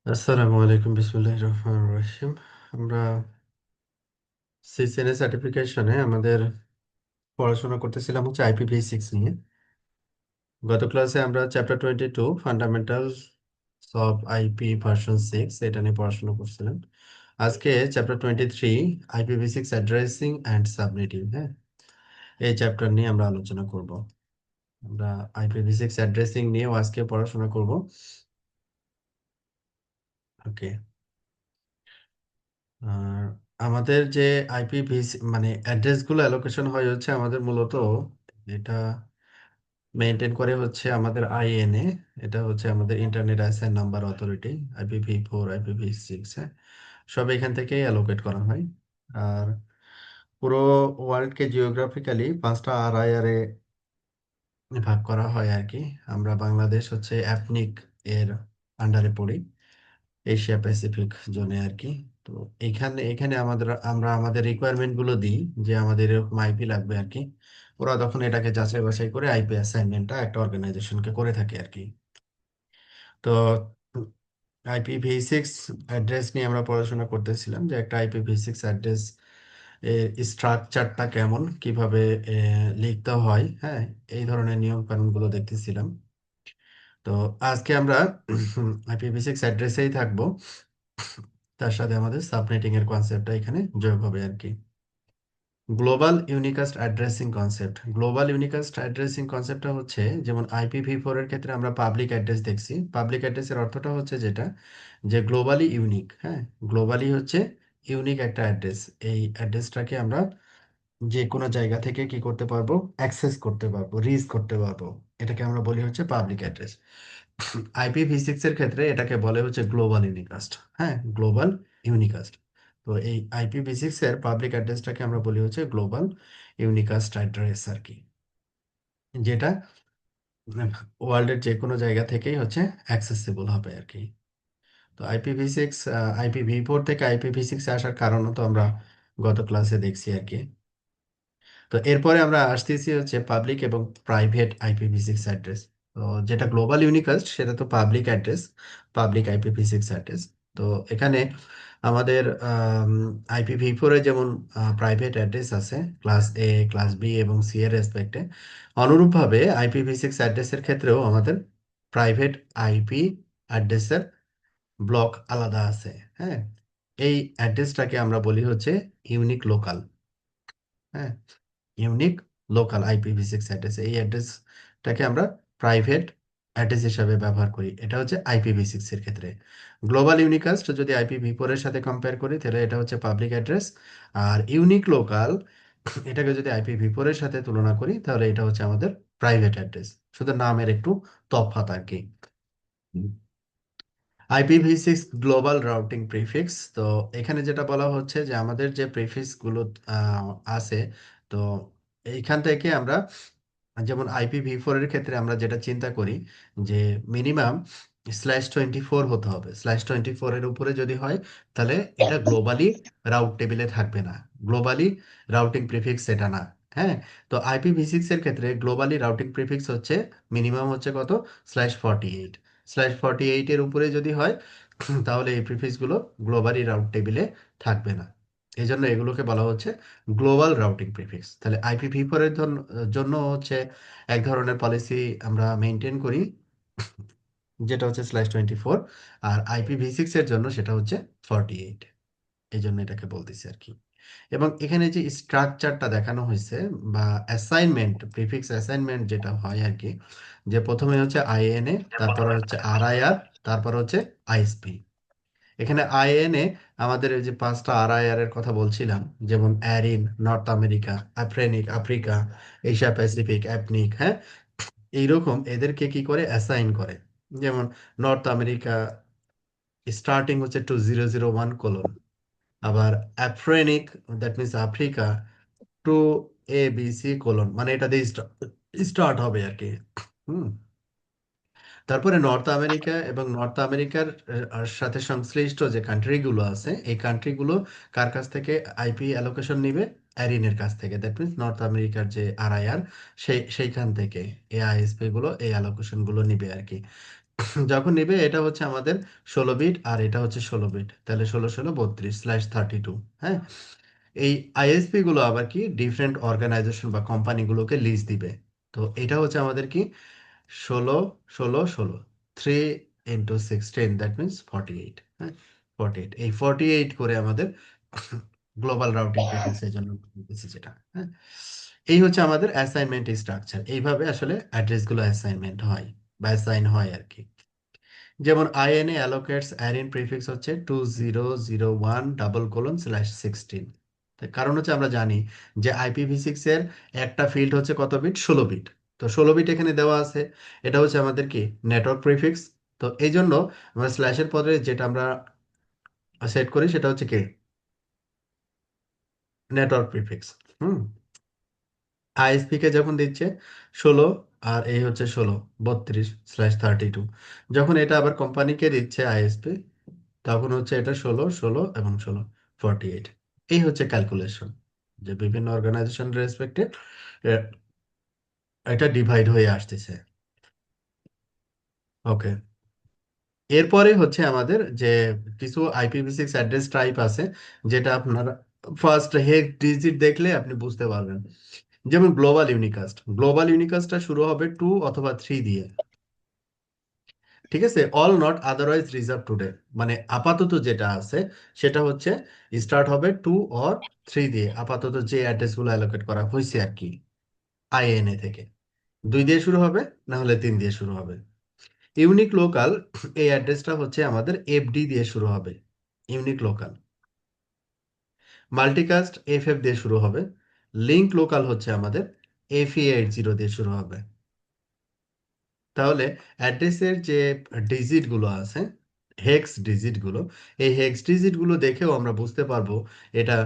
আসসালামু আলাইকুম বিসমিল্লাহির রহমানির রহিম। আমরা সিসিএনএ সার্টিফিকেশনে আমাদের পড়াশোনা করতেছিলাম হচ্ছে IPv6 নিয়ে। গত ক্লাসে আমরা chapter 22 fundamentals of IP version 6 এটা নিয়ে পড়াশোনা করছিলাম। আজকে chapter 23 IPv6 addressing and subnetting, হ্যাঁ, এই চ্যাপ্টার নিয়ে আমরা আলোচনা করব। আমরা IPv6 অ্যাড্রেসিং নিয়েও আজকে পড়াশোনা করব। ওকে। আর আমাদের যে IPv6 মানে অ্যাড্রেসগুলো অ্যালোকেশন হয় হচ্ছে আমাদের মূলত এটা মেনটেন করে হচ্ছে আমাদের INA। এটা হচ্ছে আমাদের internet assign number authority. IPv4 IPv6, হ্যাঁ, সব এখান থেকেই অ্যালোকেট করা হয়। আর পুরো ওয়ার্ল্ডকে জিওগ্রাফিক্যালি 5টা RIR এ ভাগ করা হয় আর কি। আমরা বাংলাদেশ হচ্ছে অ্যাপনিক এর আন্ডারে পড়ি, এশিয়া প্যাসিফিক জোনে আর কি। তো এখানে এখানে আমরা আমাদের রিকোয়ারমেন্ট গুলো দিই যে আমাদের এরকম আইপি লাগবে আর কি। ওরা তখন এটাকে যাচাই বাছাই করে আইপি অ্যাসাইনমেন্টটা একটা অর্গানাইজেশনকে করে থাকে আর কি। তো IPv6 অ্যাড্রেস নিয়ে আমরা পড়াশোনা করতেছিলাম যে একটা IPv6 অ্যাড্রেস এর স্ট্রাকচারটা কেমন, কিভাবে লিখতে হয়, হ্যাঁ, এই ধরনের নিয়ম কানুন গুলো দেখতেছিলাম। তো আজকে আমরা IPv6 অ্যাড্রেসেই থাকবো, তার সাথে আমাদের সাবনেটিং এর কনসেপ্টটা এখানে যোগ হবে আর কি। Global unicast addressing concept. Global unicast addressing কনসেপ্টটা হচ্ছে, যেমন IPv4 এর ক্ষেত্রে আমরা পাবলিক অ্যাড্রেস দেখছি। পাবলিক অ্যাড্রেসের অর্থটা হচ্ছে যেটা যে গ্লোবালি ইউনিক, হ্যাঁ, গ্লোবালি হচ্ছে ইউনিক একটা অ্যাড্রেস। এই অ্যাড্রেসটাকে আমরা যে কোনো জায়গা থেকে কি করতে পারবো, অ্যাক্সেস করতে পারবো, রিচ করতে পারবো। এটাকে আমরা বলি হচ্ছে পাবলিক অ্যাড্রেস। IPv6 এর ক্ষেত্রে এটাকে বলে হচ্ছে গ্লোবাল ইউনিকাস্ট, হ্যাঁ, গ্লোবাল ইউনিকাস্ট। তো এই IPv6 এর পাবলিক অ্যাড্রেসটাকে আমরা বলি হচ্ছে গ্লোবাল ইউনিকাস্ট অ্যাড্রেস আর কি, যেটা ওয়ার্ল্ডের যে কোনো জায়গা থেকেই হচ্ছে অ্যাক্সেসিবল হবে আর কি। তো IPv6 IPv4 থেকে IPv6 আসার কারণও তো আমরা গত ক্লাসে দেখছি আর কি। তো এরপরে আমরা আসতেছি হচ্ছে পাবলিক এবং প্রাইভেট IPv6 অ্যাড্রেস। তো যেটা গ্লোবাল ইউনিকাস্ট সেটা তো public address, public IPv6 address. তো এখানে আমাদের IPv4 এ যেমন প্রাইভেট অ্যাড্রেস আছে ক্লাস A, ক্লাস B এবং C এর রেসপেক্টে, অনুরূপভাবে IPv6 অ্যাড্রেসের ক্ষেত্রেও আমাদের প্রাইভেট আইপি অ্যাড্রেসের ব্লক আলাদা আছে, হ্যাঁ। এই অ্যাড্রেসটাকে আমরা বলি হচ্ছে ইউনিক লোকাল, হ্যাঁ, ইউনিক লোকাল IPv6 অ্যাড্রেস। এই অ্যাড্রেসটাকে আমরা প্রাইভেট অ্যাড্রেস হিসাবে ব্যবহার করি। এটা হচ্ছে IPv6 এর ক্ষেত্রে। গ্লোবাল ইউনিকাস্ট যদি IPv4 এর সাথে কম্পেয়ার করি তাহলে এটা হচ্ছে পাবলিক অ্যাড্রেস। আর ইউনিক লোকাল এটাকে যদি IPv4 এর সাথে তুলনা করি তাহলে এটা হচ্ছে আমাদের প্রাইভেট অ্যাড্রেস। শুধু নামের একটু তফাৎ আর কি। IPv6 global routing prefix. তো এখানে যেটা বলা হচ্ছে যে আমাদের যে প্রিফিক্স গুলো আছে, তো এইখান থেকে আমরা যেমন IPv4 এর ক্ষেত্রে আমরা যেটা চিন্তা করি যে মিনিমাম /24 হতে হবে। /24 এর উপরে যদি হয় তাহলে এটা গ্লোবালি রাউট টেবিলে থাকবে না, গ্লোবালি রাউটিং প্রিফিক্স এটা না, হ্যাঁ। তো IPv6 এর ক্ষেত্রে গ্লোবালি রাউটিং প্রিফিক্স হচ্ছে মিনিমাম হচ্ছে কত, /48। /48 এর উপরে যদি হয় তাহলে এই প্রিফিক্স গুলো গ্লোবালি রাউট টেবিলে থাকবে না। এই জন্য এগুলোকে বলা হচ্ছে গ্লোবাল রাউটিং প্রিফিক্স। তাহলে IPv4 এর জন্য হচ্ছে এক ধরনের পলিসি আমরা মেনটেন করি, যেটা হচ্ছে /24। আর IPv6 এর জন্য সেটা হচ্ছে 48। এই জন্য এটাকে বলতেছি আর কি। এবং এখানে যে স্ট্রাকচারটা দেখানো হয়েছে বা অ্যাসাইনমেন্ট, প্রিফিক্স অ্যাসাইনমেন্ট যেটা হয় আর কি, যে প্রথমে হচ্ছে INA, তারপরে হচ্ছে RIR, তারপর হচ্ছে ISP। এখানে INA আমাদের এই যে 5টা RIR এর কথা বলছিলাম, যেমন ARIN North America, AFRINIC Africa, Asia Pacific APNIC, হ্যাঁ, এইরকম এদেরকে কি করে অ্যাসাইন করে। যেমন নর্থ আমেরিকা স্টার্টিং হচ্ছে 2001 আবার আফ্রিনিক, দ্যাট মিনস আফ্রিকা, 2ABC: মানে এটা দিয়ে স্টার্ট হবে আর কি। হুম। তারপরে নর্থ আমেরিকা এবং নর্থ আমেরিকার সাথে সংশ্লিষ্ট যে কান্ট্রিগুলো আছে, এই কান্ট্রিগুলো কার কাছ থেকে আইপি অ্যালোকেশন নিবে, অ্যারিনের কাছ থেকে। দ্যাট মিনস নর্থ আমেরিকার যে RIR, সেইখান থেকে এই ISP গুলো এই অ্যালোকেশন গুলো নিবে আর কি। যখন নিবে এটা হচ্ছে আমাদের 16 বিট আর এটা হচ্ছে 16 বিট, তাহলে 16 16 32/32। হ্যাঁ, এই আইএসপি গুলো আবার কি ডিফারেন্ট অর্গানাইজেশন বা কোম্পানিগুলোকে লিজ দিবে। তো এটা হচ্ছে আমাদের কি 16 16 16, 3 × 16, দ্যাট মিনস 48। হ্যাঁ, 48, এই 48 করে আমাদের গ্লোবাল রাউটিং প্রিফিক্স এর জন্য বলতেছি যেটা। হ্যাঁ, এই হচ্ছে আমাদের অ্যাসাইনমেন্ট স্ট্রাকচার, এইভাবে আসলে অ্যাড্রেস গুলো অ্যাসাইনমেন্ট হয় বা অ্যাসাইন হয় আর কি। যেমন INA অ্যালোকেটস অ্যারিন প্রিফিক্স হচ্ছে 2001:/16। কারণ হচ্ছে আমরা জানি যে IPv6 এর একটা ফিল্ড হচ্ছে কত বিট, 16 বিট। তো 16 বিট এখানে দেওয়া আছে, এটা হচ্ছে আমাদের কি নেটওয়ার্ক প্রিফিক্স। তো এই জন্য আমরা স্ল্যাশের পরে যেটা আমরা সেট করি সেটা হচ্ছে কি নেটওয়ার্ক প্রিফিক্স। হুম, আইএসপি কে যখন দিচ্ছে 16, আর এই হচ্ছে 16 32/32। যখন এটা আবার কোম্পানিকে দিচ্ছে আইএসপি, তখন হচ্ছে এটা 16 16 এবং 16 48। এই হচ্ছে ক্যালকুলেশন, যে বিভিন্ন অর্গানাইজেশন রেসপেক্টে এটা ডিভাইড হয়ে আসতেছে। ওকে, এরপরে হচ্ছে আমাদের যে কিছু IPv6 অ্যাড্রেস টাইপ আছে, যেটা আপনারা ফার্স্ট হেড ডিজিট দেখলে আপনি বুঝতে পারবেন। যেমন গ্লোবাল ইউনিকাস্ট, গ্লোবাল ইউনিকাস্টটা শুরু হবে 2 অথবা 3 দিয়ে। ঠিক আছে, all not otherwise reserve today, মানে আপাতত যেটা আছে সেটা হচ্ছে স্টার্ট হবে 2 অর 3 দিয়ে, আপাতত যে অ্যাড্রেস গুলো অ্যালোকেট করা হয়েছে আর কি INA থেকে। 2 দিয়ে শুরু হবে, না হলে 3 দিয়ে শুরু হবে। ইউনিক লোকাল, এই অ্যাড্রেসটা হচ্ছে আমাদের FD দিয়ে শুরু হবে, ইউনিক লোকাল। মাল্টিকাস্ট FF দিয়ে শুরু হবে। লিঙ্ক লোকাল হচ্ছে আমাদের FE80 দিয়ে শুরু হবে। তাহলে অ্যাড্রেসের যে ডিজিট গুলো আছে, হেক্স ডিজিট গুলো, এই হেক্স ডিজিট গুলো দেখেও আমরা বুঝতে পারবো এটা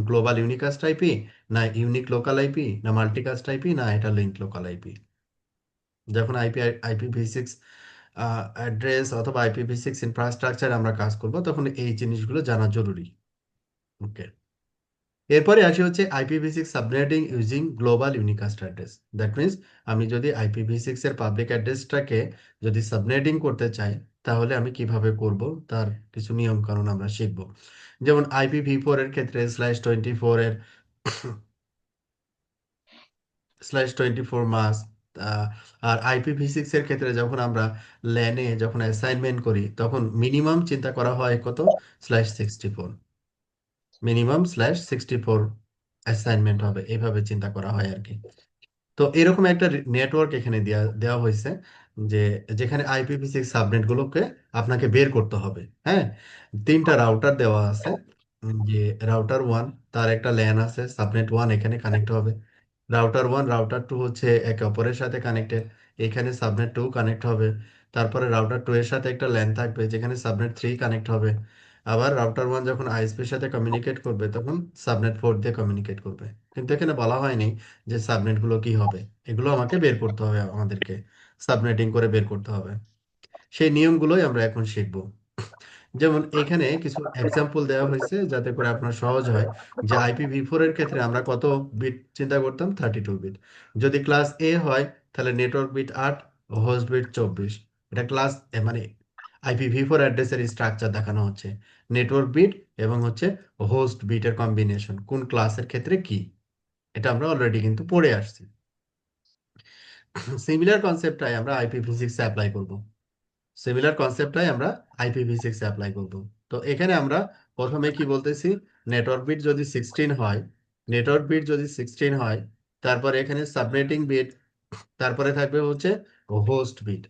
গ্লোবাল ইউনিকাস্ট আইপি, না ইউনিক লোকাল আইপি, না মাল্টিকাস্ট আইপি, না এটা লিঙ্ক লোকাল আইপি। যখন IPv6 অ্যাড্রেস অথবা IPv6 ইনফ্রাস্ট্রাকচার আমরা কাজ করব, তখন এই জিনিসগুলো জানা জরুরি। ওকে, এরপরে আসি হচ্ছে IPv6 subnetting using global unicast address. That means আমি যদি IPv6 এর পাবলিক অ্যাড্রেসটাকে যদি সাবনেটিং করতে চাই, তাহলে আমি কিভাবে করব তার কিছু নিয়ম কানুন আমরা শিখব। যেমন IPv4 এর ক্ষেত্রে /24 এর /24 মাস। আর IPv6 এর ক্ষেত্রে যখন আমরা ল্যানে যখন অ্যাসাইনমেন্ট করি, তখন মিনিমাম চিন্তা করা হয় কত, /64, মিনিমাম /64 অ্যাসাইনমেন্ট হবে, এভাবে চিন্তা করা হয় আর কি। তো এরকম একটা নেটওয়ার্ক এখানে দেওয়া দেওয়া হয়েছে, যে যেখানে IPv6 সাবনেট গুলোকে আপনাকে বের করতে হবে। হ্যাঁ, 3টা রাউটার দেওয়া আছে। যে রাউটার 1, তার একটা ল্যান আছে, সাবনেট 1 এখানে কানেক্ট হবে। রাউটার 1 রাউটার 2 হচ্ছে একে অপরের সাথে কানেক্টেড, এখানে সাবনেট 2 কানেক্ট হবে। তারপরে রাউটার 2 এর সাথে একটা ল্যান থাকবে, যেখানে সাবনেট 3 কানেক্ট হবে। আবার রাউটার 1 যখন আইএসপির সাথে কমিউনিকেট করবে, তখন সাবনেট 4 দিয়ে কমিউনিকেট করবে। কিন্তু এখানে বলা হয়নি যে সাবনেট গুলো কি হবে, এগুলো আমাকে বের করতে হবে, আমাদেরকে সাবনেটিং করে বের করতে হবে। সেই নিয়মগুলোই আমরা এখন শিখব। যেমন এখানে কিছু এক্সাম্পল দেওয়া হয়েছে যাতে করে আপনার সহজ হয়। যে IPv4 এর ক্ষেত্রে আমরা কত বিট চিন্তা করতাম, 32 বিট। যদি ক্লাস A হয়, তাহলে নেটওয়ার্ক বিট 8, হোস্ট বিট 24। এটা ক্লাস মানে IPv4 অ্যাড্রেসের স্ট্রাকচার দেখানো হচ্ছে, নেটওয়ার্ক বিট এবং হচ্ছে হোস্ট বিটের কম্বিনেশন কোন ক্লাসের ক্ষেত্রে কি, এটা আমরা অলরেডি কিন্তু পড়ে আসছি। সিমিলার কনসেপ্টটাই আমরা IPv6 অ্যাপ্লাই করব। সিমিলার কনসেপ্টটাই আমরা IPv6 অ্যাপ্লাই করব। তো এখানে আমরা প্রথমে কি বলতেছি, নেটওয়ার্ক বিট যদি 16 হয়, নেটওয়ার্ক বিট যদি 16 হয়, তারপরে এখানে সাবনেটিং বিট, তারপরে থাকবে হচ্ছে হোস্ট বিট।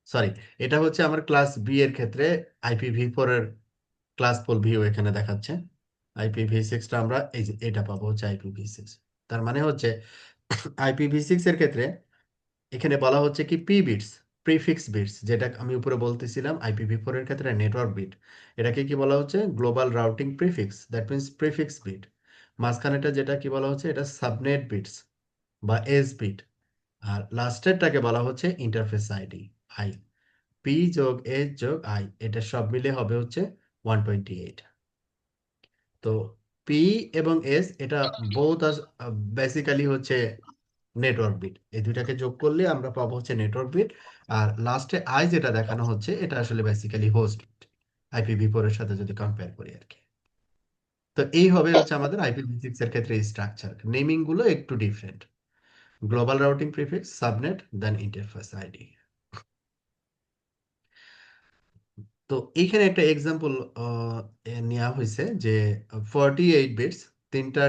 সরি, এটা হচ্ছে আমার ক্লাস বি এর ক্ষেত্রে IPv4 এর ক্লাস পোল ভিউ এখানে দেখাচ্ছে। IPv6টা আমরা এই যে এটা পাবো হচ্ছে IPv6। তার মানে হচ্ছে IPv6 এর ক্ষেত্রে এখানে বলা হচ্ছে কি পি বিটস, প্রিফিক্স বিটস, যেটা আমি উপরে বলতেছিলাম IPv4 এর ক্ষেত্রে নেটওয়ার্ক বিট, এটাকে কি বলা হচ্ছে global routing prefix, that means prefix bit. মাঝখানেটা যেটা কি বলা হচ্ছে, এটা সাবনেট বিটস বা এস বিট। আর লাস্টেরটাকে বলা হচ্ছে ইন্টারফেস আইডি, আই। পি যোগ এস যোগ আই, এটা সব মিলে হবে হচ্ছে 128। তো পি এবং এস এটা বোথ বেসিক্যালি হচ্ছে নেটওয়ার্ক বিট। এই দুইটাকে যোগ করলে আমরা পাবো হচ্ছে নেটওয়ার্ক বিট। আর লাস্টে আই যেটা দেখানো হচ্ছে এটা আসলে বেসিক্যালি হোস্ট বিট, IPv4 এর সাথে যদি কম্পেয়ার করি আর কি। তো এই হবে হচ্ছে আমাদের IPv6 এর ক্ষেত্রে স্ট্রাকচার। নেমিং গুলো একটু different: global routing prefix, subnet, then interface ID. তো এইখানে একটা এক্সাম্পল নেওয়া হয়েছে যে 48 বিটস, তিনটা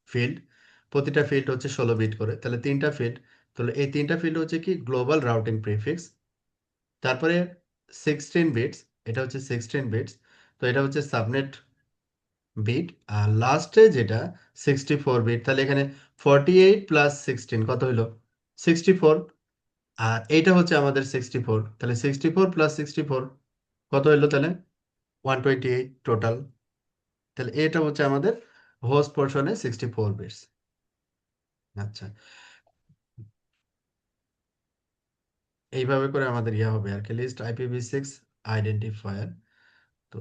ফিল্ড, প্রতিটা ফিল্ড হচ্ছে 16 বিট করে, তাহলে তিনটা ফিল্ড, তাহলে এই তিনটা ফিল্ড হচ্ছে কি গ্লোবাল রাউটিং প্রিফিক্স। তারপরে 16 বিটস, এটা হচ্ছে 16 বিটস, তো এটা হচ্ছে সাবনেট বিট। আর লাস্টে যেটা 64 বিট, তাহলে এখানে 48 + 16 কত হইলো? 64। আর এইটা হচ্ছে আমাদের 64, তাহলে 64 + 64 কত হইলো তাহলে? 128 টোটাল। তাহলে এটা হচ্ছে আমাদের হোস্ট পোর্শনে 64 বিটস। আচ্ছা, এইভাবে করে আমাদের ইয়া হবে আর কি, লিস্ট IPv6 আইডেন্টিফায়ার। তো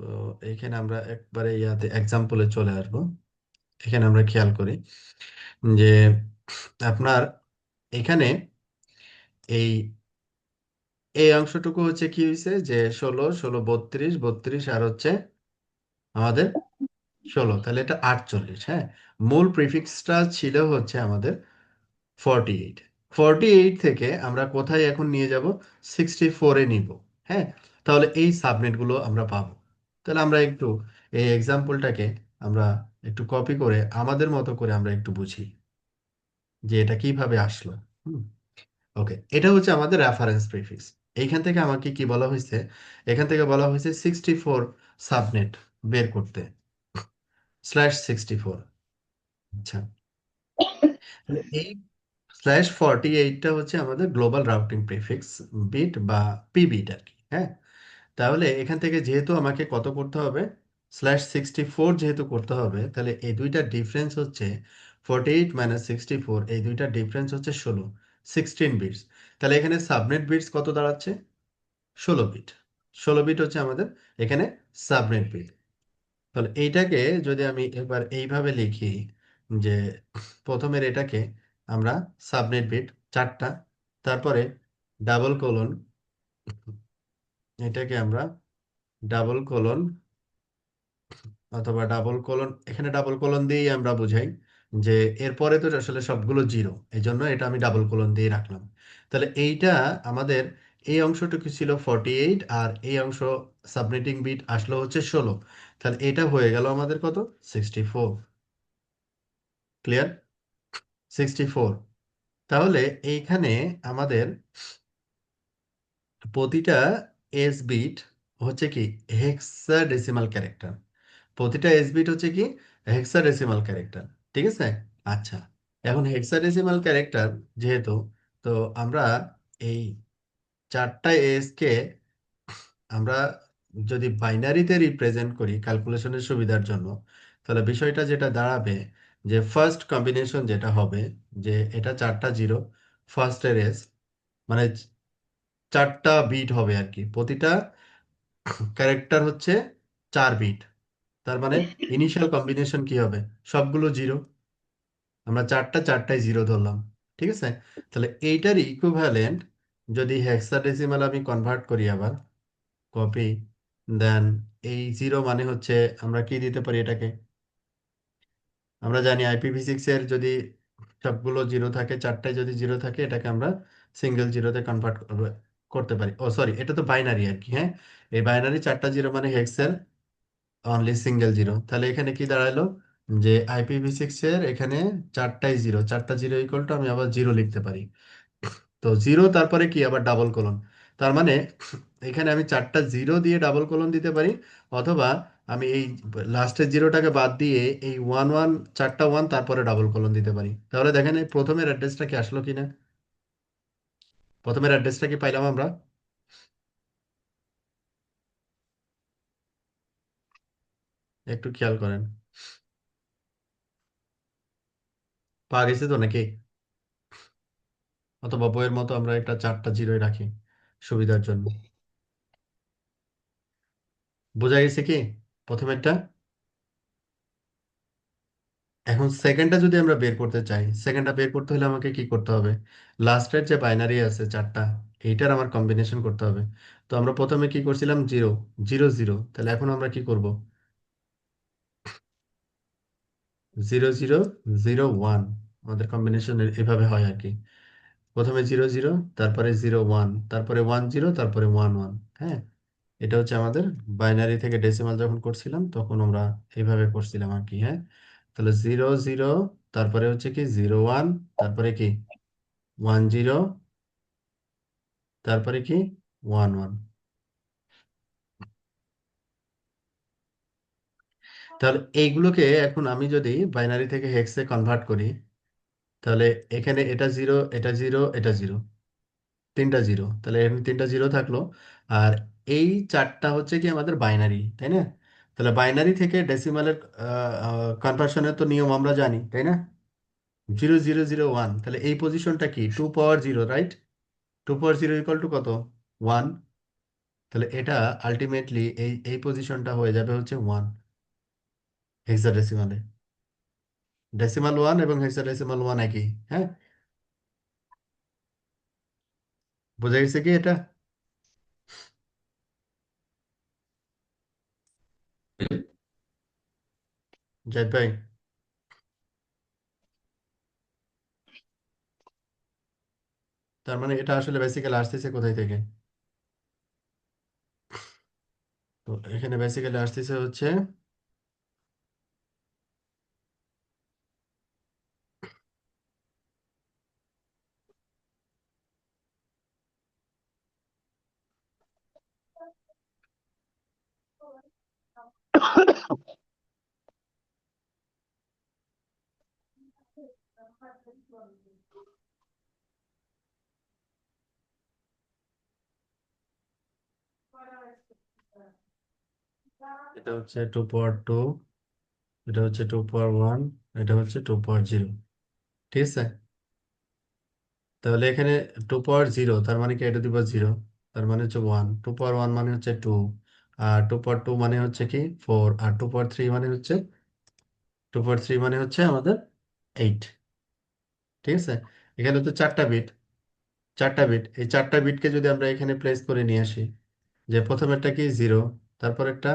এইখানে আমরা একবারে ইয়াতে এক্সাম্পলে চলে আসবো। এখানে আমরা খেয়াল করি যে আপনার এখানে এই এই অংশটুকু হচ্ছে কি হয়েছে যে 16 16 32 আর হচ্ছে আমাদের 16, তাহলে এটা 48। হ্যাঁ, মূল প্রিফিক্সটা ছিল হচ্ছে আমাদের 48। 48 থেকে আমরা কোথায় এখন নিয়ে যাব? 64-এ নিব। হ্যাঁ, তাহলে এই সাবনেটগুলো আমরা পাবো। তাহলে আমরা একটু এই এক্সাম্পলটাকে আমরা একটু কপি করে আমাদের মতো করে আমরা একটু বুঝি যে এটা কিভাবে আসলো। হুম, ওকে, এটা হচ্ছে আমাদের রেফারেন্স প্রিফিক্স। এইখান থেকে আমাকে কি বলা হয়েছে? এখান থেকে বলা হয়েছে 64 সাবনেট বের করতে, /64। আচ্ছা, তাহলে এই /48টা হচ্ছে আমাদের গ্লোবাল রাউটিং প্রিফিক্স বিট বা পিবিট আর কি। হ্যাঁ, তাহলে এখান থেকে যেহেতু আমাকে কত করতে হবে, /64 যেহেতু করতে হবে, তাহলে এই দুইটা ডিফারেন্স হচ্ছে 48 - 64, এই দুইটা ডিফারেন্স হচ্ছে 16 বিটস। তাহলে এখানে সাবনেট বিটস কত দাঁড়াচ্ছে? 16 বিট। 16 বিট হচ্ছে আমাদের এখানে সাবনেট বিট। তাহলে এইটাকে যদি আমি এবার এইভাবে লিখি যে প্রথমের এটাকে আমরা সাবনেট বিট 4টা, তারপরে ডাবল কোলন, এটাকে আমরা ডাবল কোলন অথবা ডাবল কোলন, এখানে ডাবল কোলন দিয়েই আমরা বুঝাই যে এরপরে তো আসলে সবগুলো জিরো, এই জন্য এটা আমি ডাবল কোলন দিয়ে রাখলাম। তাহলে এইটা আমাদের এই অংশটুকু ছিল 48, আর এই অংশ সাবনেটিং বিট আসলো হচ্ছে 16। তাহলে এটা হয়ে গেল আমাদের কত? 64। ক্লিয়ার? 64। তাহলে এইখানে আমাদের প্রতিটা এস বিট হচ্ছে কি হেক্সাডেসিমাল ক্যারেক্টার। প্রতিটা এস বিট হচ্ছে কি হেক্সাডেসিমাল ক্যারেক্টার। ঠিক আছে? আচ্ছা, এখন হেক্সাডেসিমাল ক্যারেক্টার যেহেতু, তো আমরা এই 4টা এস কে আমরা যদি বাইনারিতে রিপ্রেজেন্ট করি ক্যালকুলেশনের সুবিধার জন্য, তাহলে বিষয়টা যেটা দাঁড়াবে যে ফার্স্ট কম্বিনেশন যেটা হবে যে এটা 4টা জিরো, ফার্স্টের এস, মানে 4টা বিট হবে আর কি, প্রতিটা ক্যারেক্টার হচ্ছে 4 বিট। তার মানে ইনিশিয়াল কম্বিনেশন কি হবে? সবগুলো জিরো। আমরা চারটায় জিরো ধরলাম। ঠিক আছে? তাহলে এইটার ইকুইভ্যালেন্ট যদি হেক্সাডেসিমাল আমি কনভার্ট করি, আবার কপি, দেন এই জিরো মানে হচ্ছে আমরা কি দিতে পারি এটাকে? আমরা জানি IPv6 এর যদি সবগুলো জিরো থাকে, চারটায় যদি জিরো থাকে, এটাকে আমরা সিঙ্গেল জিরোতে কনভার্ট করতে পারি। ও সরি, এটা তো বাইনারি আর কি। হ্যাঁ, এই বাইনারি 4টা জিরো মানে হেক্সের অনলি সিঙ্গেল জিরো। তাহলে এখানে কি দাঁড়ালো যে IPv6 এর এখানে 4টায় জিরো, 4টা জিরো ইকুয়াল টু আমি আবার জিরো লিখতে পারি। তো জিরো তারপরে কি আবার ডাবল কোলন। তার মানে এখানে আমি 4টা জিরো দিয়ে ডাবল কোলন দিতে পারি, অথবা আমি এই লাস্টের জিরোটাকে বাদ দিয়ে এই ওয়ান ওয়ান, 4টা ওয়ান তারপরে ডাবল কোলন দিতে পারি। তাহলে দেখেন এই প্রথমের অ্যাড্রেসটা কি আসলো কিনা, প্রথমের অ্যাড্রেসটা কি পাইলাম আমরা? একটু খেয়াল করেন, পাওয়া গেছে তো নাকি? অথবা বইয়ের মতো আমরা একটা 4টা জিরোই রাখি সুবিধার জন্য। বোঝা গেছে কি প্রথমেরটা? এখন সেকেন্ডটা যদি আমরা বের করতে চাই, সেকেন্ডটা বের করতে হলে আমাকে কি করতে হবে? লাস্টের যে বাইনারি আছে চারটা, এইটার আমার কম্বিনেশন করতে হবে। তো আমরা প্রথমে কি করছিলাম? Zero zero zero. তাহলে এখন আমরা কি করব? Zero zero zero one. আমাদের কম্বিনেশন এভাবে হয় আর কি। প্রথমে জিরো জিরো, তারপরে জিরো ওয়ান, তারপরে ওয়ান জিরো, তারপরে ওয়ান ওয়ান। হ্যাঁ, এটা হচ্ছে আমাদের বাইনারি থেকে ডেসিমাল যখন করছিলাম তখন আমরা এইভাবে করছিলাম আর কি। হ্যাঁ, তাহলে জিরো জিরো, তারপরে হচ্ছে কি জিরো ওয়ান, তারপরে কি ওয়ান জিরো, তারপরে কি ওয়ান ওয়ান। তাহলে এইগুলোকে এখন আমি যদি বাইনারি থেকে হেক্সে কনভার্ট করি, তাহলে এখানে এটা জিরো, এটা জিরো, এটা জিরো, তিনটা জিরো। তাহলে এখানে তিনটা জিরো থাকলো। আর এই চারটা হচ্ছে কি আমাদের বাইনারি, তাই না? তাহলে বাইনারি থেকে ডেসিমালের কনভার্সনের তো নিয়ম আমরা জানি, তাই না? জিরো জিরো জিরো ওয়ান, তাহলে এই পজিশনটা কি? Two power zero, right? Two power zero equal to কত? ওয়ান। তাহলে এটা আলটিমেটলি এই এই পজিশনটা হয়ে যাবে হচ্ছে ওয়ান হেক্সাডেসিমালে। ডেসিমাল ওয়ান এবং হেক্সাডেসিমাল ওয়ান একই। হ্যাঁ, বোঝা গেছে কি এটা? জাহিদ ভাই, তার মানে এটা আসলে বেসিক্যালি আসতেছে কোথায় থেকে? তো এখানে বেসিক্যালি আসতেছে হচ্ছে, এটা হচ্ছে টু পাওয়ার টু, এটা হচ্ছে টু পাওয়ার ওয়ান, এটা হচ্ছে টু পাওয়ার জিরো। ঠিক আছে? তাহলে এখানে টু পাওয়ার জিরো তার মানে কি? এটা দিব জিরো, তার মানে হচ্ছে ওয়ান। টু পাওয়ার ওয়ান মানে হচ্ছে টু, আর টু পাওয়ার টু মানে হচ্ছে কি ফোর, আর টু পাওয়ার থ্রি মানে হচ্ছে, টু পাওয়ার থ্রি মানে হচ্ছে আমাদের এইট। ঠিক আছে? এখানে তো চারটা বিট, চারটা বিট। এই চারটা বিটকে যদি আমরা এখানে প্লেস করে নিয়ে আসি, যে প্রথম একটা কি জিরো, তারপর একটা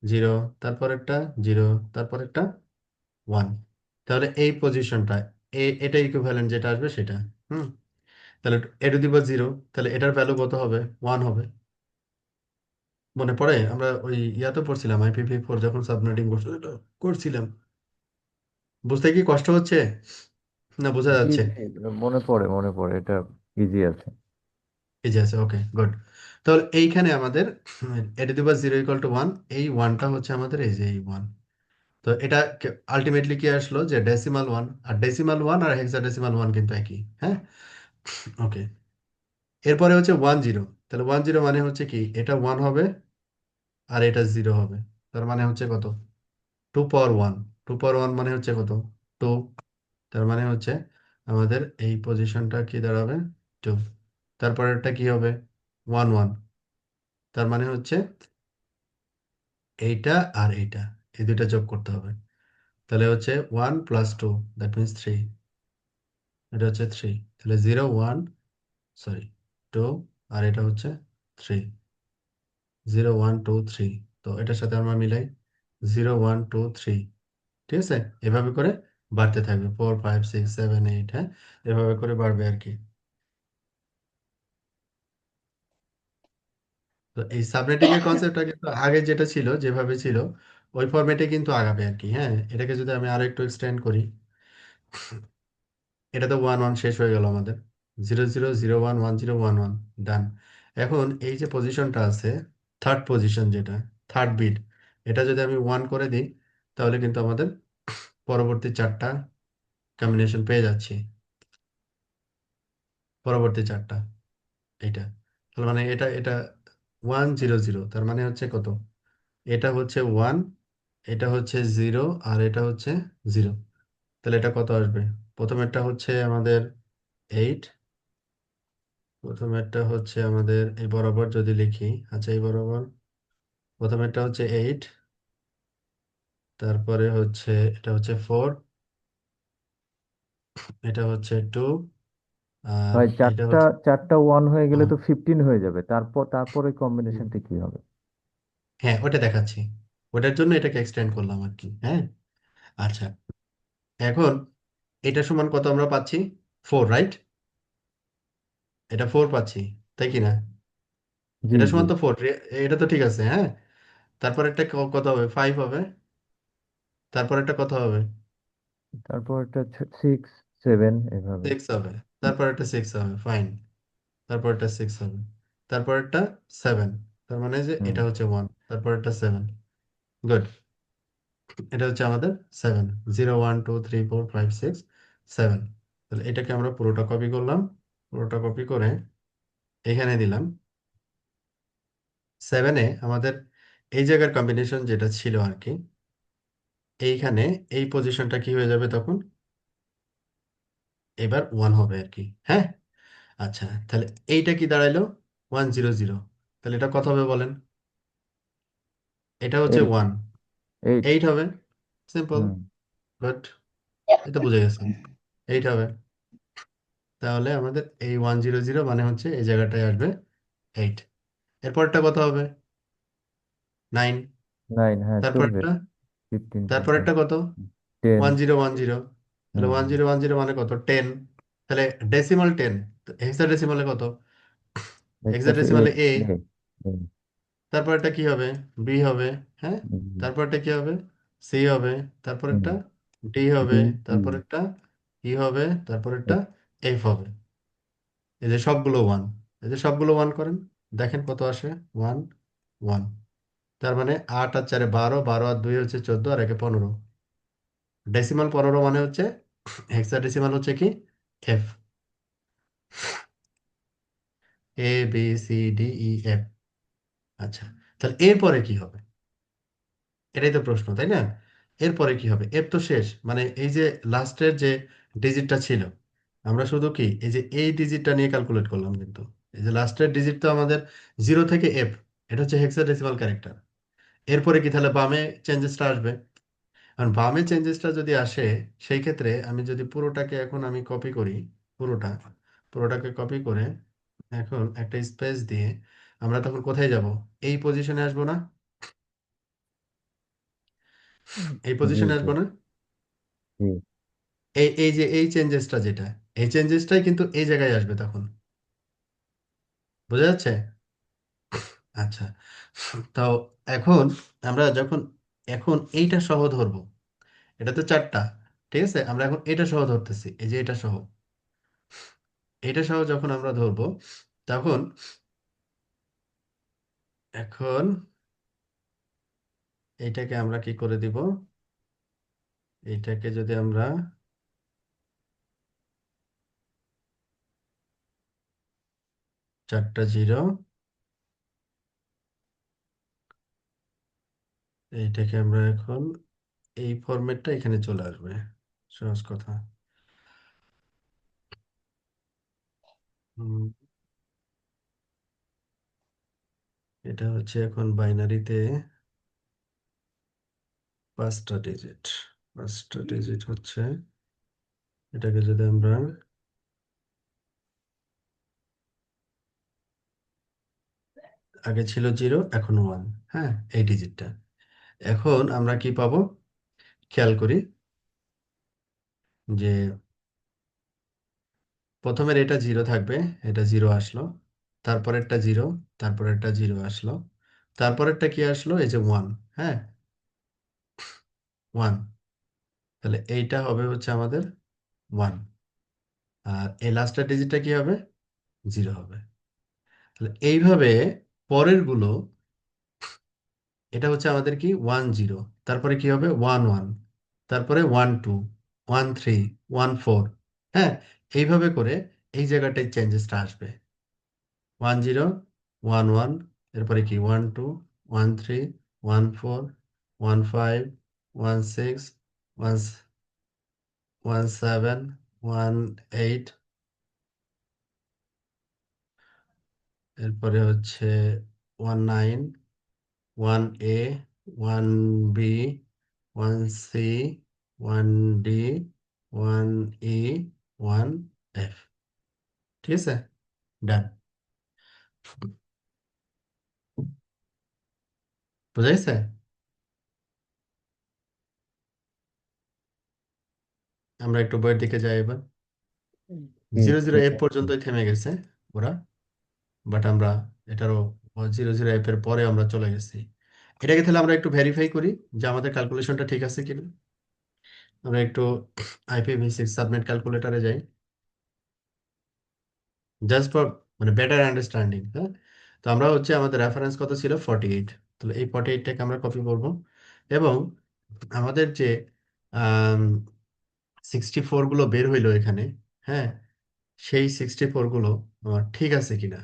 জিরো, তারপর একটা জিরো, তারপর একটা ওয়ান। তাহলে এই পজিশনটা, এটা ইকুইভ্যালেন্ট যেটা আসবে সেটা। হুম, তাহলে এ টু দি পাওয়ার জিরো, তাহলে এটার ভ্যালু কত হবে? ওয়ান হবে। মনে পড়ে আমরা ওই ইয়াতে পড়ছিলাম আইপিভি ফোর যখন সাবনেটিং করছিলাম। বুঝতে কি কষ্ট হচ্ছে না বোঝা জি যাচ্ছে? জি, মনে পড়ে মনে পড়ে, এটা ইজি আছে। এই যে আছে, ওকে গুড। তাহলে এইখানে আমাদের a to the power zero equal to one, এই ওয়ানটা হচ্ছে আমাদের এই যে এই ওয়ান। তো এটা আলটিমেটলি কি আসলো? যে ডেসিমাল ওয়ান। আর ডেসিমাল ওয়ান আর হেক্সাডেসিমাল ওয়ান কিন্তু একই। হ্যাঁ, ওকে। এরপরে হচ্ছে ওয়ান জিরো। তাহলে ওয়ান জিরো মানে হচ্ছে কি? এটা ওয়ান হবে আর এটা জিরো হবে। তার মানে হচ্ছে কত? Two power one. Two power one মানে হচ্ছে কত? টু। তার মানে হচ্ছে আমাদের এই পজিশনটা কি দাঁড়াবে? টু। তারপরেরটা কি হবে? One one. তার মানে হচ্ছে এইটা আর এইটা, এই দুইটা যোগ করতে হবে। তাহলে হচ্ছে one plus two, that means three. এটা হচ্ছে থ্রি। তাহলে জিরো ওয়ান, সরি, টু, আর এটা হচ্ছে three. Zero one two three. তো এটার সাথে আমরা মিলাই, জিরো ওয়ান টু থ্রি। ঠিক আছে? এভাবে করে বাড়তে থাকবে, four five six seven eight. হ্যাঁ, এভাবে করে বাড়বে আর কি। তো এই সাবনেটিং এর কনসেপ্টটা কিন্তু আগে যেটা ছিল, যেভাবে ছিল ওই ফরম্যাটে কিন্তু আগাবে আর কি। হ্যাঁ, এটাকে যদি আমি আরো একটু এক্সটেন্ড করি, এটা তো ওয়ান ওয়ান শেষ হয়ে গেল আমাদের। Zero zero zero one one zero one one, done. এখন এই যে পজিশনটা আছে, থার্ড পজিশন যেটা, থার্ড বিট, এটা যদি আমি ওয়ান করে দিই, তাহলে কিন্তু আমাদের পরবর্তী চারটা কম্বিনেশন পেয়ে যাচ্ছি। পরবর্তী চারটা এইটা, তার মানে এটা এটা ওয়ান জিরো জিরো, তার মানে হচ্ছে কত? এটা হচ্ছে ওয়ান, এটা হচ্ছে জিরো, আর এটা হচ্ছে জিরো। তাহলে এটা কত আসবে? প্রথমেরটা হচ্ছে আমাদের এইট, প্রথমেরটা হচ্ছে আমাদের এই বরাবর যদি লিখি, আচ্ছা এই বরাবর প্রথমেরটা হচ্ছে এইট, তারপরে হচ্ছে এটা হচ্ছে 4, এটা হচ্ছে 2, আর ভাই এটা চারটা হচ্ছে চারটা ওয়ান হয়ে গেলে 1। তো 15 হয়ে যাবে, তারপরে কম্বিনেশনটা কি হবে? হ্যাঁ, ওটা দেখাচ্ছি। ওটার জন্য এটাকে এক্সটেন্ড করলাম আর কি। হ্যাঁ, আচ্ছা। এখন এটা সমান কত আমরা পাচ্ছি? 4, রাইট? এটা 4 পাচ্ছি, তাই কি না? জি এটা জি। সমান তো 4, এটা তো ঠিক আছে। হ্যাঁ, তারপর একটা কত হবে? 5 হবে। তারপর একটা কত হবে? তারপর একটা 6 7 এভাবে। 6 হবে। তারপর একটা 6 হবে, ফাইন। তারপর একটা 6 হবে। তারপর একটা 7। তার মানে যে হুম। এটা হচ্ছে 1, তারপর একটা 7। গুড। এটা হচ্ছে আমাদের 7। 0 1 2 3 4 5 6 7। তাহলে এটাকে আমরা পুরোটা কপি করলাম। পুরোটা কপি করে এখানে দিলাম। 7-এ আমাদের এই জায়গার কম্বিনেশন যেটা ছিল আর কি, এইখানে এই পজিশনটা কি হয়ে যাবে তখন? এবার 1 হবে আর কি। হ্যাঁ, আচ্ছা। তাহলে এইটা কি দাঁড়াইলো? 1 0 0। তাহলে এটা কত হবে বলেন? এটা হচ্ছে এইট 1। এইট 8 হবে। সিম্পল। হুম। বাট এটা বুঝে গেছে। 8 হবে। তাহলে আমাদের এই 1 0 0 মানে হচ্ছে এই জায়গাটায় আসবে 8। এরপরটা কত হবে? 9। 9, হ্যাঁ চলবে। তারপরটা 15 15। তারপরটা কত? 10। 10 10। তাহলে হুম ওয়ান হুম। জিরো ওয়ান জিরো মানে কত? 10। তাহলে ডেসিমাল 10। হেক্সাডেসিমালে কত? একসাথে এ হেক্সাডেসিমালে এ। এ তারপর এটা কি হবে? বি হবে। হ্যাঁ, তারপর এটা কি হবে? সি হবে। তারপর একটা ডি হবে। D E. তারপর একটা ই হবে। তারপর একটা এফ হবে। এই যে সবগুলো ওয়ান। এই যে সবগুলো ওয়ান করেন, দেখেন কত আসে। 1 1। তার মানে 8 আর 4 12, 12 আর 2 হচ্ছে 14, আর 1 15। ডেসিমাল 15 মানে হচ্ছে, হেক্সাডেসিমাল হচ্ছে কি? F. A B C D E F. আচ্ছা, তাহলে এরপরে কি হবে? এটাই তো প্রশ্ন, তাই না? এরপরে কি হবে? এফ তো শেষ, মানে এই যে লাস্টের যে ডিজিটটা ছিল, আমরা শুধু কি এই যে এই ডিজিটটা নিয়ে ক্যালকুলেট করলাম, কিন্তু এই যে লাস্টের ডিজিট তো আমাদের 0 থেকে এফ। এটা হচ্ছে হেক্সাডেসিমাল ক্যারেক্টার। এরপরে কি তাহলে বামে চেঞ্জেসটা আসবে? কারণ বামে চেঞ্জেসটা যদি আসে, সেই ক্ষেত্রে আমি যদি পুরোটাকে এখন আমি কপি করি, পুরোটা পুরোটাকে কপি করে এখন একটা স্পেস দিয়ে আমরা তখন কোথায় যাব? এই পজিশনে আসবো না? এই জি পজিশনে জি আসবো না? জি। এই এই যে এই চেঞ্জেসটা যেটা, এই চেঞ্জেসটাই কিন্তু এই জায়গায় আসবে তখন। বোঝা যাচ্ছে? আচ্ছা। তো এখন আমরা যখন এখন এইটা সহ ধরবো, এটা তো 4টা, ঠিক আছে? আমরা এখন এটা সহ ধরতেছি, এই যে এটা সহ। এটা সহ যখন আমরা ধরবো, তখন এখন এইটাকে আমরা কি করে দিব? এইটাকে যদি আমরা 4টা 0, এইটাকে আমরা এখন এই ফরম্যাটটা এখানে চলে আসবে। সহজ কথা। হুম, এটা হচ্ছে এখন বাইনারিতে 5টা ডিজিট। 5টা ডিজিট হচ্ছে, এটাকে যদি আমরা, আগে ছিল 0, এখন 1। হ্যাঁ, এই ডিজিটটা। এখন আমরা কি পাবো? খেয়াল করি যে প্রথমের এটা 0 থাকবে, এটা 0 আসলো। তারপরেরটা 0, তারপরেরটা 0 আসলো। তারপরেরটা কি আসলো? এই যে 1। হ্যাঁ, 1। তাহলে এইটা হবে হচ্ছে আমাদের 1। আর এই লাস্টের ডিজিটটা কি হবে? 0 হবে। তাহলে এইভাবে পরের গুলো, এটা হচ্ছে আমাদের কি 1 0। তারপরে কি হবে? 1 1। তারপরে 1 2, 1 3, 1 4। হ্যাঁ, এইভাবে করে এই জায়গাটায় চেঞ্জেসটা আসবে। 1 0, 1 1। এরপরে কি? 1 2, 1 3, 1 4, 1 5, 1 6, 1 7, 1 8। এরপরে হচ্ছে 1 9, 1 A, 1 B, 1C, 1D, 1E, 1F। ঠিক আছে, ডান। বুঝা গেছে? আমরা একটু বইয়ের দিকে যাই এবার। হুম, 00F পর্যন্তই থেমে গেছে ওরা, বাট আমরা এটারও 00F এর পরে আমরা চলে গেছি। এটাকে তাহলে আমরা একটু ভেরিফাই করি যে আমাদের ক্যালকুলেশনটা ঠিক আছে কিনা। আমরা একটু IPv6 সাবনেট ক্যালকুলেটরে যাই, জাস্ট ফর মানে বেটার আন্ডারস্ট্যান্ডিং। হ্যাঁ, তো আমরা হচ্ছে আমাদের রেফারেন্স কত ছিল 48, তাহলে এই 48টাকে আমরা কপি করব এবং আমাদের যে 64 গুলো বের হইলো এখানে, হ্যাঁ, সেই 64 গুলো আমার ঠিক আছে কিনা।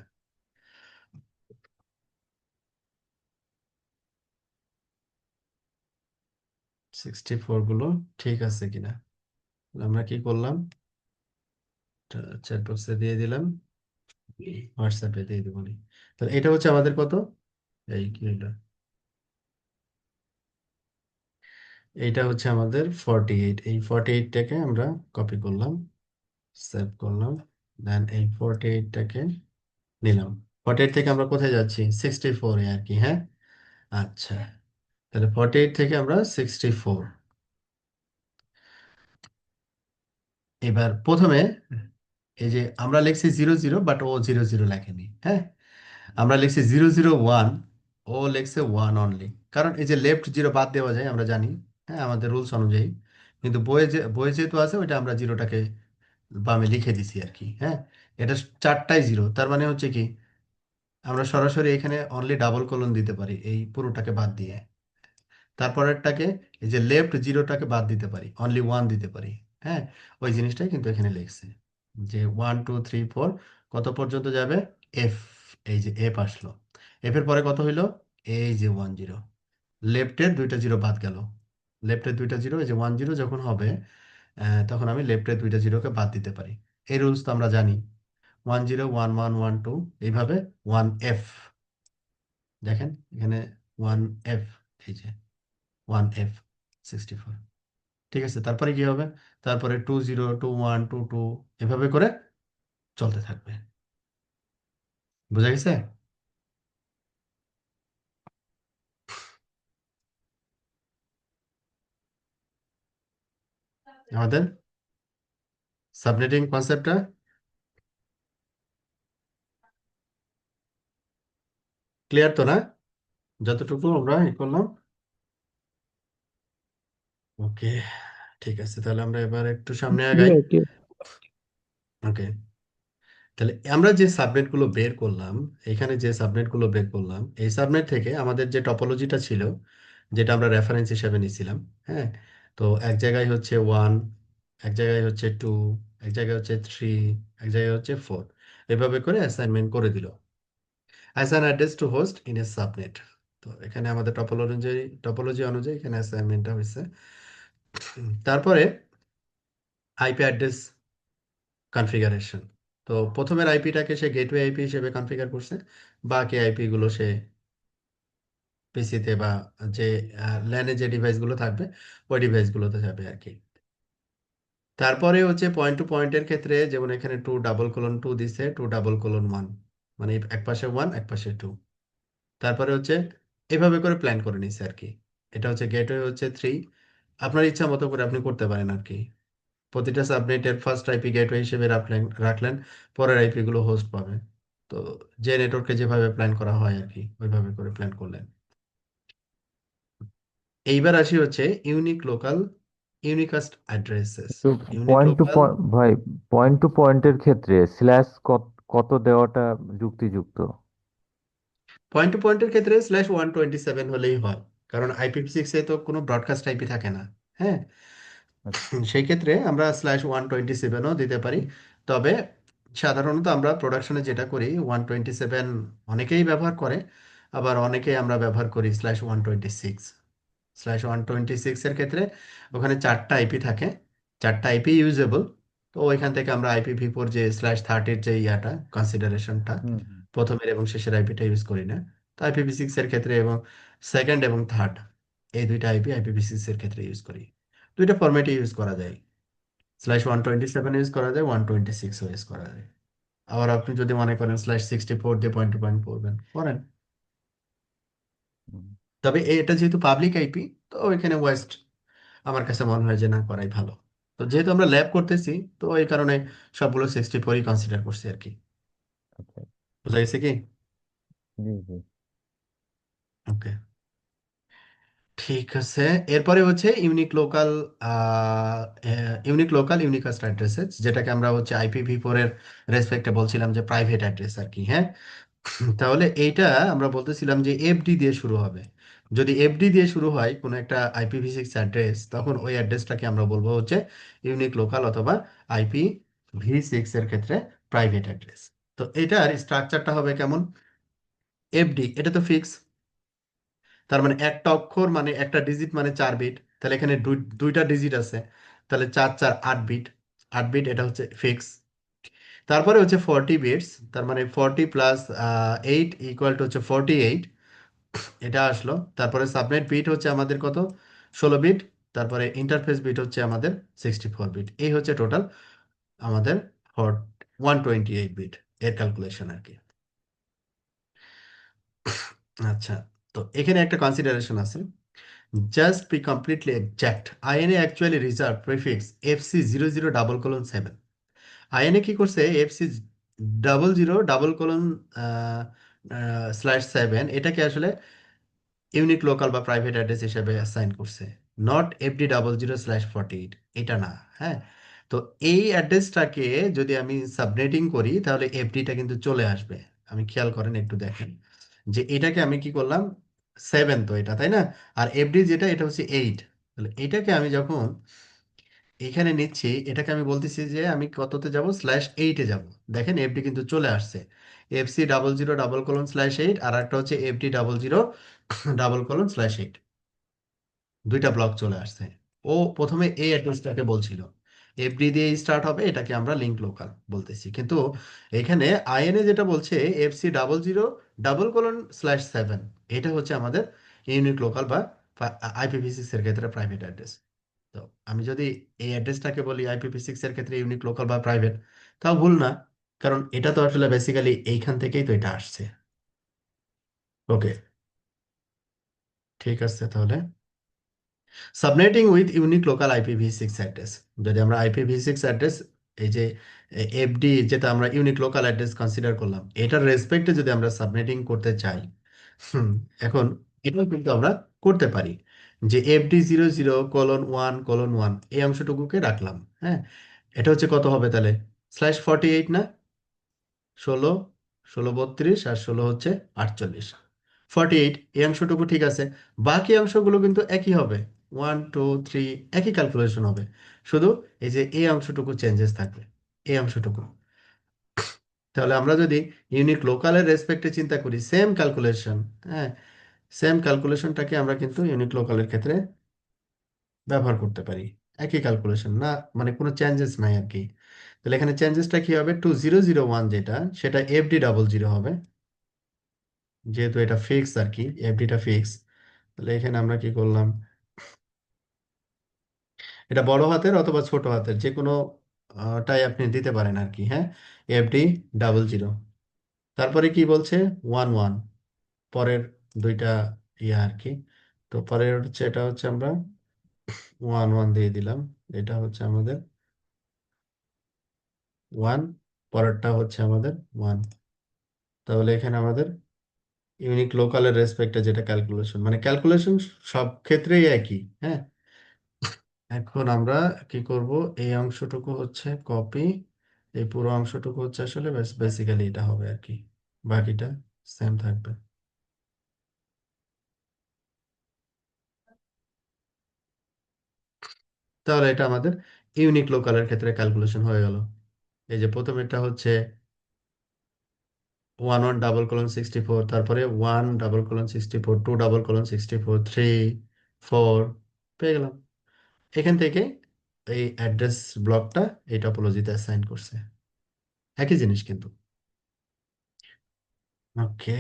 64 গুলো ঠিক আছে কিনা আমরা কি করলাম, চ্যাট বক্সে দিয়ে দিলাম, হোয়াটসঅ্যাপে দিয়ে দিব নি। তাহলে এটা হচ্ছে আমাদের কত, এই কি হলো, এইটা হচ্ছে আমাদের 48। এই 48টাকে আমরা কপি করলাম, সেভ করলাম, দেন এই 48টাকে নিলাম। 48 থেকে আমরা কোথায় যাচ্ছি, 64 এ আর কি। হ্যাঁ, আচ্ছা, তাহলে 48 থেকে আমরা 64। এবার প্রথমে এই যে আমরা লিখছি 00, বাট ও 00 লেখেনি। হ্যাঁ, আমরা লিখছি 001, ও লিখছে 1 অনলি। কারণ এই যে লেফট জিরো বাদ দেওয়া যায় আমরা জানি, হ্যাঁ, আমাদের রুলস অনুযায়ী। কিন্তু বইয়ে যেহেতু আছে ওইটা আমরা জিরোটাকে বামে লিখে দিছি আর কি। হ্যাঁ, এটা চারটাই জিরো, তার মানে হচ্ছে কি আমরা সরাসরি এখানে অনলি ডাবল কোলন দিতে পারি এই পুরোটাকে বাদ দিয়ে। তারপরেরটাকে এই যে লেফট জিরোটাকে বাদ দিতে পারি, অনলি ওয়ান দিতে পারি। হ্যাঁ, ওই জিনিসটাই কিন্তু এখানে লিখছে যে 1 2 3 4 কত পর্যন্ত যাবে, এফ। এই যে এফ আসলো, এফ এর পরে কত হইলো, এই যে 10। লেফটের দুইটা জিরো বাদ গেল, লেফটের দুইটা জিরো, এই যে 10 যখন হবে তখন আমি লেফটের দুইটা জিরোকে বাদ দিতে পারি। এই রুলস তো আমরা জানি, 10 11 12 এইভাবে 1F। দেখেন এখানে 1F, এই যে 1F 64। ঠিক আছে, তারপরে কি হবে, তারপরে 20 21 22 এভাবে করে চলতে থাকবে। বুঝা গেছে? আমাদের সাবনেটিং কনসেপ্টটা ক্লিয়ার তো না, যতটুকু আমরা করলাম? ওকে, ঠিক আছে, তাহলে আমরা এবার একটু সামনে আগাই। Clear clear. ওকে, তাহলে আমরা যে সাবনেট গুলো বের করলাম, এখানে যে সাবনেট গুলো বের করলাম, এই সাবনেট থেকে আমাদের যে টপোলজিটা ছিল, যেটা আমরা রেফারেন্স হিসাবে নিছিলাম। হ্যাঁ, তো এক জায়গায় হচ্ছে 1, এক জায়গায় হচ্ছে 2, এক জায়গায় হচ্ছে 3, এক জায়গায় হচ্ছে 4, এভাবে করে অ্যাসাইনমেন্ট করে দিল। Assign address to host in a subnet. তো এখানে আমাদের টপোলজি অনুযায়ী এখানে অ্যাসাইনমেন্টটা হয়েছে। তারপরে আইপি অ্যাড্রেস কনফিগারেশন। তো প্রথমের আইপিটাকে সে গেটওয়ে আইপি হিসেবে কনফিগার করছে, বাকি আইপি গুলো সে পিসিতে বা যে ল্যানে যে ডিভাইসগুলো থাকবে ওই ডিভাইসগুলোতে যাবে আর কি। তারপরে হচ্ছে পয়েন্ট টু পয়েন্টের ক্ষেত্রে, যেমন এখানে 2:2 দিছে, 2:1, মানে এক পাশে 1 এক পাশে 2। তারপরে হচ্ছে এভাবে করে প্ল্যান করে নিছে আর কি। এটা হচ্ছে গেটওয়ে হচ্ছে 3, আপনার ইচ্ছা মতো করে আপনি করতে পারেন আর কি। প্রতিটা সাবনেটের ফার্স্ট আইপি গেটওয়ে হিসেবে রাখলেন, পরের আইপি গুলো হোস্ট পাবে। তো যে নেটওয়ার্কে যেভাবে প্ল্যান করা হয় আর কি, ওইভাবে করে প্ল্যান করলেন। এইবার আসি হচ্ছে ইউনিকাস্ট অ্যাড্রেসেস। তো ইউনিক লোকাল ভাই, পয়েন্ট টু পয়েন্টের ক্ষেত্রে স্ল্যাশ কত দেওয়াটা যুক্তিযুক্ত? পয়েন্ট টু পয়েন্টের ক্ষেত্রে /127 হলেই হয়, কারণ IPv6 এ তো কোনো ব্রডকাস্ট আইপি থাকে না। হ্যাঁ, আচ্ছা। সেই ক্ষেত্রে আমরা /127ও দিতে পারি। তবে সাধারণত আমরা প্রোডাকশনে যেটা করি 127 অনেকেই ব্যবহার করে, আবার অনেকেই আমরা ব্যবহার করি /126। /126 এর ক্ষেত্রে ওখানে চারটা আইপি থাকে, চারটা আইপি ইউজেবল। তো ওইখান থেকে আমরা IPv4 যে /30 যে ইয়াটা কনসিডারেশনটা, হুম। প্রথমের এবং শেষের আইপিটা ইউজ করি না। তো IPv6 এর ক্ষেত্রে এবং সেকেন্ড এবং থার্ড এই দুইটা আইপি IPv6 এর ক্ষেত্রে ইউজ করি। দুইটা ফরম্যাটে ইউজ করা যায়, /127 ইউজ করা যায়, 126 ইউজ করা যায়। আবার আপনি যদি মনে করেন /64 দিয়ে পয়েন্ট টু পয়েন্ট করবেন করেন। হুম, তবে এটা যেহেতু পাবলিক আইপি, তো এখানে ওয়েস্ট আমার কাছে মনে হয় যে না করাই ভালো। তো যেহেতু আমরা ল্যাব করতেছি, তো এই কারণে সবগুলো 64ই কনসিডার করছি আর কি। আচ্ছা। বুঝা গেছে কি? জি জি। ওকে, ঠিক আছে। এরপরে হচ্ছে ইউনিক লোকাল ইউনিকাস্ট অ্যাড্রেসেস, যেটাকে আমরা হচ্ছে IPv4 এর রেসপেক্টে বলছিলাম যে প্রাইভেট অ্যাড্রেস আর কি, হ্যাঁ। তাহলে এইটা আমরা বলতেছিলাম যে এফডি দিয়ে শুরু হবে। যদি এফডি দিয়ে শুরু হয় কোনো একটা IPv6 অ্যাড্রেস, তখন ওই অ্যাড্রেসটাকে আমরা বলবো হচ্ছে ইউনিক লোকাল অথবা IPv6 এর ক্ষেত্রে প্রাইভেট অ্যাড্রেস। তো এটার স্ট্রাকচারটা হবে কেমন? এফডি এটা তো ফিক্স, তার মানে একটা অক্ষর মানে একটা ডিজিট মানে 4 বিট, তাহলে এখানে দুইটা ডিজিট আছে, তাহলে 4 4 8 বিট। 8 বিট এটা হচ্ছে ফিক্স। তারপরে হচ্ছে 40 বিটস, তার মানে 40 + 8 = হচ্ছে 48, এটা আসলো। তারপরে সাবনেট বিট হচ্ছে আমাদের কত? 16 বিট। তারপরে ইন্টারফেস বিট হচ্ছে আমাদের 64 বিট। এই হচ্ছে টোটাল আমাদের 128 বিট এর ক্যালকুলেশন আর কি। আচ্ছা, তো এখানে একটা কনসিডারেশন আছে, just be completely exact, INA actually reserve prefix FC00:7। INA কি করছে, FC00:7 এটাকে আসলে ইউনিক লোকাল বা প্রাইভেট অ্যাড্রেস হিসেবে অ্যাসাইন করছে, নট FD00/48, এটা না। হ্যাঁ, তো এই অ্যাড্রেসটাকে যদি আমি সাবনেটিং করি, তাহলে এফডিটা কিন্তু চলে আসবে। আমি খেয়াল করেন, একটু দেখেন যে এটাকে আমি কি করলাম, 7 তো এটা, তাই না? আর এফডি যেটা, এটা হচ্ছে 8। তাহলে এটাকে আমি যখন এইখানে নিচ্ছি, এটাকে আমি বলতেছি যে আমি কততে যাব, /8-এ যাব। দেখেন এফডি কিন্তু চলে আসছে, FC00:8, আর একটা হচ্ছে FD00:8, দুইটা ব্লক চলে আসছে। ও প্রথমে এই অ্যাড্রেসটাকে বলছিল এফডি দিয়ে স্টার্ট হবে, এটাকে আমরা লিঙ্ক লোকাল বলতেছি, কিন্তু এখানে আইএনএ যেটা বলছে FC00:7, এটা হচ্ছে আমাদের ইউনিক লোকাল বা IPv6 এর ক্ষেত্রে প্রাইভেট অ্যাড্রেস। তো আমি যদি এই অ্যাড্রেসটাকে বলি IPv6 এর ক্ষেত্রে ইউনিক লোকাল বা প্রাইভেট, তাও ভুল না, কারণ এটা তো আসলে বেসিক্যালি এইখান থেকেই তো এটা আসছে। ওকে, ঠিক আছে তাহলে। Subnetting with unique local IPv6 address, যদি আমরা IPv6 অ্যাড্রেস, এই যে এফডি যেটা আমরা ইউনিক লোকাল অ্যাড্রেস কনসিডার করলাম, এটার রেসপেক্টে যদি আমরা সাবনেটিং করতে চাই, হুম, এখন এটাও কিন্তু আমরা করতে পারি, যে FD00:1:1 এই অংশটুকুকে রাখলাম, হ্যাঁ। এটা হচ্ছে কত হবে তাহলে, /48 না? 16, 16 32 আর 16 হচ্ছে 48, 48 এই অংশটুকু ঠিক আছে। বাকি অংশগুলো কিন্তু একই হবে, 1 2 3 একই ক্যালকুলেশন হবে, শুধু এই যে এই অংশটুকু চেঞ্জেস থাকবে, এই অংশটুকু। তাহলে আমরা যদি ইউনিক লোকালের রেসপেক্টে চিন্তা করি, সেম ক্যালকুলেশন, হ্যাঁ, সেম ক্যালকুলেশনটাকে আমরা কিন্তু ইউনিক লোকালের ক্ষেত্রে ব্যবহার করতে পারি। একই ক্যালকুলেশন না, মানে কোনো চেঞ্জেস নাই আর কি। তাহলে এখানে চেঞ্জেসটা কি হবে, 2001 যেটা, সেটা FD00 হবে, যেহেতু এটা ফিক্স আর কি, এফডিটা ফিক্স। তাহলে এখানে আমরা কি করলাম, এটা বড় হাতের অথবা ছোট হাতের যে কোনো টাই আপনি দিতে পারেন আর কি, হ্যাঁ। FD00, তারপরে কি বলছে, 11, পরের দুইটা ইয়া আর কি। তো পরের হচ্ছে, এটা হচ্ছে আমরা 11 দিয়ে দিলাম, এটা হচ্ছে আমাদের 1, পরেরটা হচ্ছে আমাদের 1। তাহলে এখানে আমাদের ইউনিক লোকালের রেসপেক্টে যেটা ক্যালকুলেশন, মানে ক্যালকুলেশন সব ক্ষেত্রেই একই, হ্যাঁ। এখন আমরা কি করব, এই অংশটুকু হচ্ছে কপি, এই পুরো অংশটুকু হচ্ছে আসলে বেসিক্যালি এটা হবে আর কি, বাকিটা সেম থাকবে। তাহলে এটা আমাদের ইউনিক লোকালের ক্ষেত্রে ক্যালকুলেশন হয়ে গেল। এই যে প্রথমেরটা হচ্ছে 11:64, তারপরে 1:64, 2:64, 3 4 পেয়ে গেলাম। এখান থেকে এই অ্যাড্রেস ব্লকটা এই টপোলজিতে অ্যাসাইন করছে, একই জিনিস কিন্তু। ওকে,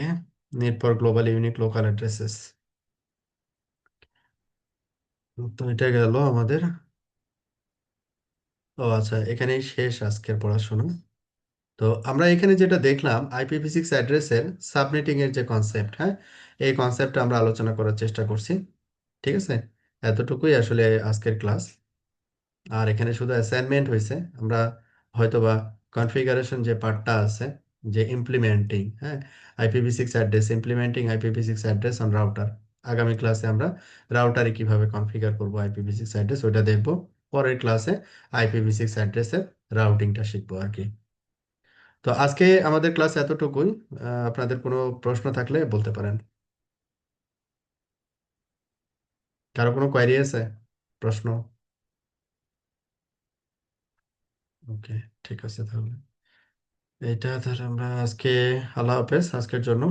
এরপর গ্লোবাল ইউনিক লোকাল অ্যাড্রেসেস। তো এটা গেল আমাদের। ও আচ্ছা, এখানেই শেষ আজকের পড়াশোনা। তো আমরা এখানে যেটা দেখলাম IPv6 অ্যাড্রেসের সাবনেটিং এর যে কনসেপ্ট, হ্যাঁ, এই কনসেপ্টটা আমরা আলোচনা করার চেষ্টা করছি। ঠিক আছে, এতটুকুই আসলে আজকের ক্লাস। আর এখানে শুধু অ্যাসাইনমেন্ট হয়েছে। আমরা হয়তোবা কনফিগারেশন যে পার্টটা আছে, যে ইমপ্লিমেন্টিং, হ্যাঁ, IPv6 address, implementing IPv6 address on router, আগামী ক্লাসে আমরা রাউটারে কিভাবে কনফিগার করব IPv6 অ্যাড্রেস ওইটা দেখব। পরের ক্লাসে IPv6 অ্যাড্রেসের রাউটিংটা শিখবো আর কি। তো আজকে আমাদের ক্লাস এতটুকুই। আপনাদের কোনো প্রশ্ন থাকলে বলতে পারেন। কারো কোনো কোয়েরি আছে, প্রশ্ন? ওকে, ঠিক আছে তাহলে। এটা তাহলে আমরা আজকে, আল্লাহ হাফেজ আজকের জন্য।